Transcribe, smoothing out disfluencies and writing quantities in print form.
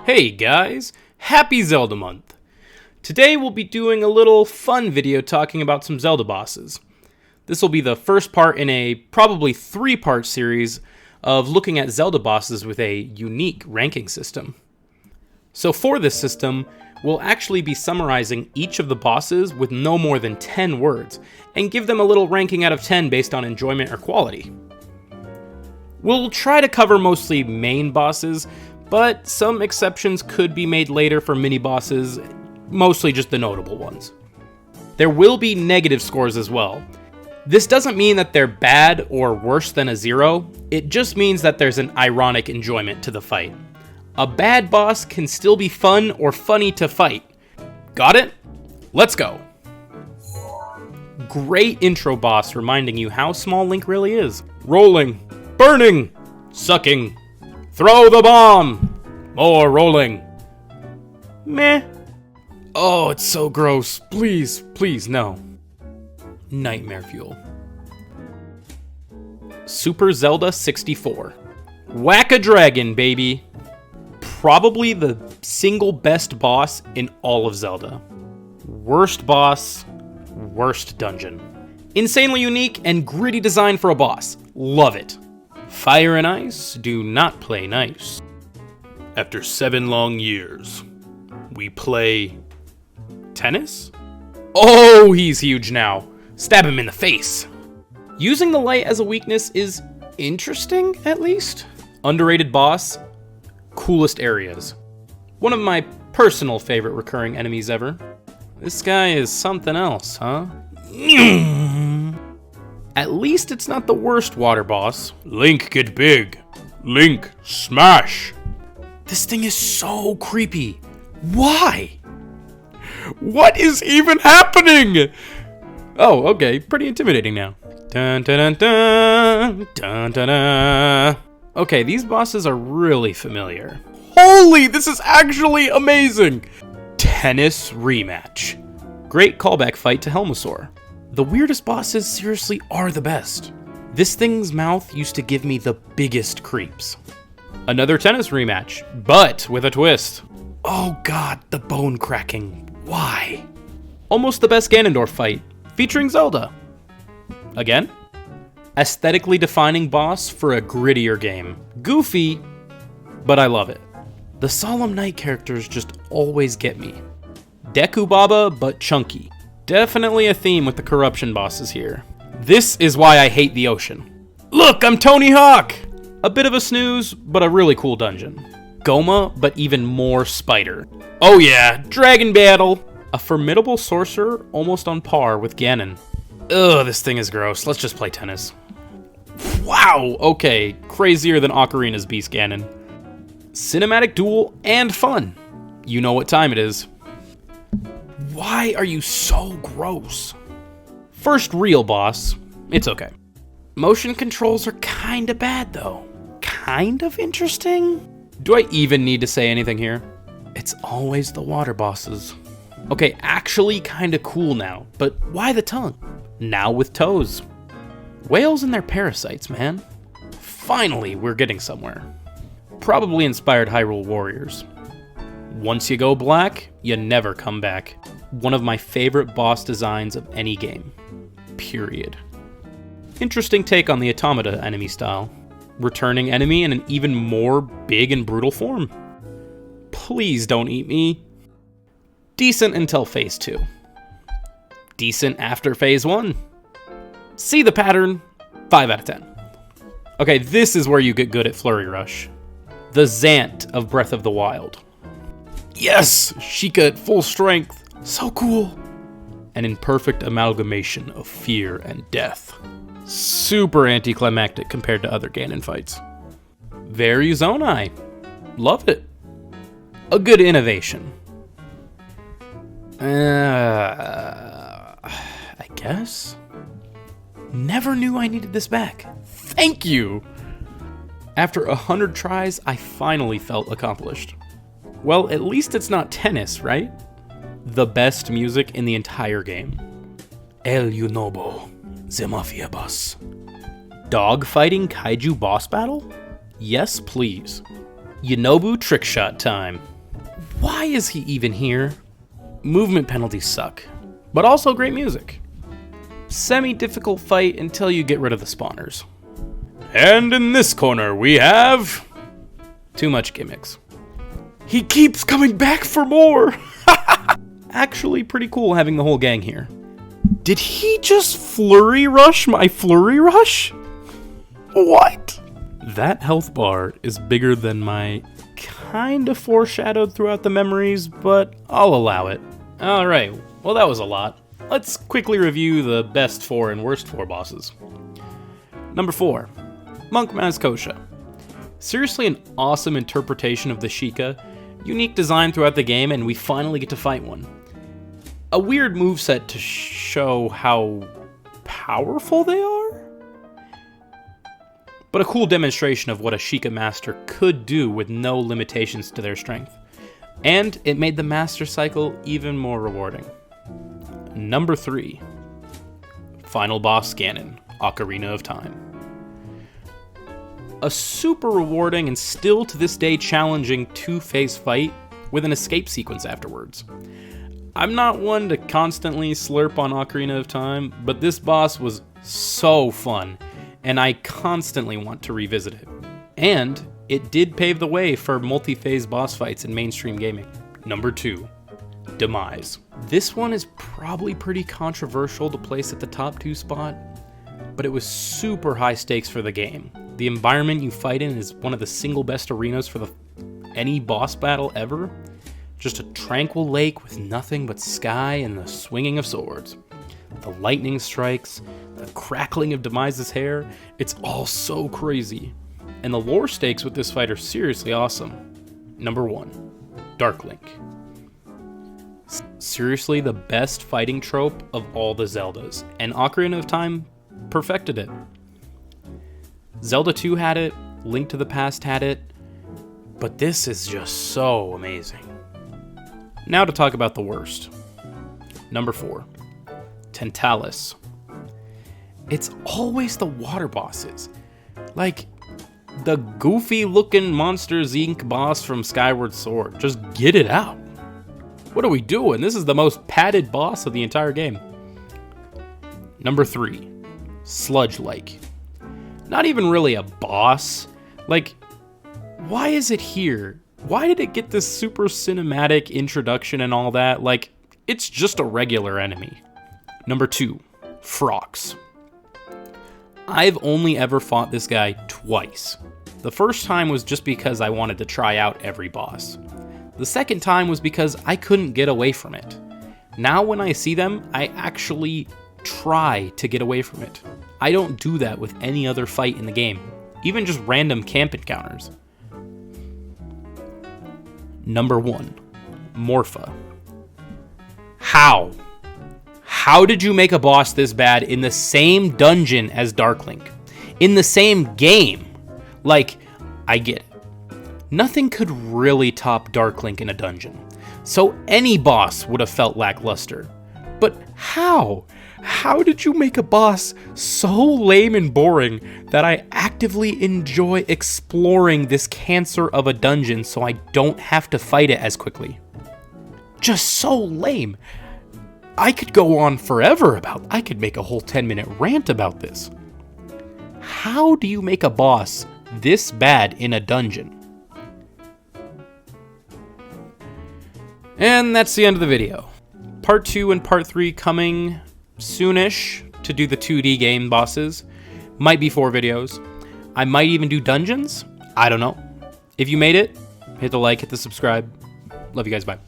Hey guys, happy Zelda month! Today we'll be doing a little fun video talking about some Zelda bosses. This will be the first part in a probably 3-part series of looking at Zelda bosses with a unique ranking system. So for this system, we'll actually be summarizing each of the bosses with no more than 10 words, and give them a little ranking out of 10 based on enjoyment or quality. We'll try to cover mostly main bosses, but some exceptions could be made later for mini-bosses, mostly just the notable ones. There will be negative scores as well. This doesn't mean that they're bad or worse than a 0, it just means that there's an ironic enjoyment to the fight. A bad boss can still be fun or funny to fight. Got it? Let's go! Great intro boss reminding you how small Link really is. Rolling, burning, sucking. Throw the bomb! More rolling. Meh. Oh, it's so gross. Please, please, no. Nightmare fuel. Super Zelda 64. Whack-a-dragon, baby. Probably the single best boss in all of Zelda. Worst boss, worst dungeon. Insanely unique and gritty design for a boss. Love it. Fire and ice do not play nice. After 7 long years, we play tennis? Oh, he's huge now. Stab him in the face. Using the light as a weakness is interesting, at least. Underrated boss, coolest areas. One of my personal favorite recurring enemies ever. This guy is something else, huh? At least it's not the worst water boss. Link, get big. Link, smash. This thing is so creepy. Why? What is even happening? Oh, okay, pretty intimidating now. Dun dun dun dun, dun dun dun. Okay, these bosses are really familiar. Holy, this is actually amazing! Tennis rematch. Great callback fight to Helmasaur. The weirdest bosses seriously are the best. This thing's mouth used to give me the biggest creeps. Another tennis rematch, but with a twist. Oh god, the bone cracking. Why? Almost the best Ganondorf fight, featuring Zelda. Again? Aesthetically defining boss for a grittier game. Goofy, but I love it. The Solemn Night characters just always get me. Deku Baba, but chunky. Definitely a theme with the corruption bosses here. This is why I hate the ocean. Look, I'm Tony Hawk! A bit of a snooze, but a really cool dungeon. Goma, but even more spider. Oh yeah, dragon battle! A formidable sorcerer, almost on par with Ganon. Ugh, this thing is gross. Let's just play tennis. Wow, okay, crazier than Ocarina's Beast Ganon. Cinematic duel and fun. You know what time it is. Why are you so gross? First real boss, it's okay. Motion controls are kinda bad though. Kind of interesting? Do I even need to say anything here? It's always the water bosses. Okay, actually kinda cool now, but why the tongue? Now with toes. Whales and their parasites, man. Finally, we're getting somewhere. Probably inspired Hyrule Warriors. Once you go black, you never come back. One of my favorite boss designs of any game. Period. Interesting take on the Automata enemy style. Returning enemy in an even more big and brutal form. Please don't eat me. Decent until phase 2. Decent after phase 1. See the pattern? 5 out of 10. Okay, this is where you get good at Flurry Rush. The Zant of Breath of the Wild. Yes! Sheikah at full strength. So cool. An imperfect amalgamation of fear and death. Super anticlimactic compared to other Ganon fights. Very Zonai. Love it. A good innovation. I guess? Never knew I needed this back. Thank you! After 100 tries, I finally felt accomplished. Well, at least it's not tennis, right? The best music in the entire game. El Yunobo, the Mafia boss. Dog fighting kaiju boss battle? Yes, please. Yunobo trickshot time. Why is he even here? Movement penalties suck, but also great music. Semi-difficult fight until you get rid of the spawners. And in this corner we have... too much gimmicks. He keeps coming back for more! Actually pretty cool having the whole gang here. Did he just flurry rush my flurry rush? What? That health bar is bigger than my kinda foreshadowed throughout the memories, but I'll allow it. Alright, well that was a lot. Let's quickly review the best 4 and worst 4 bosses. Number 4, Monk Mazkosha. Seriously an awesome interpretation of the Sheikah, unique design throughout the game, and we finally get to fight one. A weird moveset to show how powerful they are? But a cool demonstration of what a Sheikah master could do with no limitations to their strength. And it made the master cycle even more rewarding. Number 3, final boss Ganon, Ocarina of Time. A super rewarding and still to this day challenging 2-phase fight with an escape sequence afterwards. I'm not one to constantly slurp on Ocarina of Time, but this boss was so fun, and I constantly want to revisit it. And it did pave the way for multi-phase boss fights in mainstream gaming. Number 2, Demise. This one is probably pretty controversial to place at the top 2 spot, but it was super high stakes for the game. The environment you fight in is one of the single best arenas for any boss battle ever. Just a tranquil lake with nothing but sky and the swinging of swords. The lightning strikes, the crackling of Demise's hair, it's all so crazy. And the lore stakes with this fight are seriously awesome. Number 1, Dark Link. Seriously the best fighting trope of all the Zeldas, and Ocarina of Time perfected it. Zelda 2 had it, Link to the Past had it, but this is just so amazing. Now to talk about the worst. Number 4, Tantalus. It's always the water bosses. Like, the goofy looking Monsters Inc. boss from Skyward Sword. Just get it out. What are we doing? This is the most padded boss of the entire game. Number 3, Sludge Lake. Not even really a boss. Like, why is it here? Why did it get this super cinematic introduction and all that? Like, it's just a regular enemy. Number 2, Phrox. I've only ever fought this guy twice. The first time was just because I wanted to try out every boss. The second time was because I couldn't get away from it. Now when I see them, I actually try to get away from it. I don't do that with any other fight in the game, even just random camp encounters. Number 1, Morpha. How? How did you make a boss this bad in the same dungeon as Dark Link? In the same game? Like, I get it. Nothing could really top Dark Link in a dungeon, so any boss would have felt lackluster. But how? How did you make a boss so lame and boring that I actively enjoy exploring this cancer of a dungeon so I don't have to fight it as quickly? Just so lame. I could go on forever I could make a whole 10-minute rant about this. How do you make a boss this bad in a dungeon? And that's the end of the video. Part 2 and Part 3 coming soonish to do the 2D game bosses. Might be 4 videos. I might even do dungeons. I don't know. If you made it, hit the like, hit the subscribe. Love you guys, bye.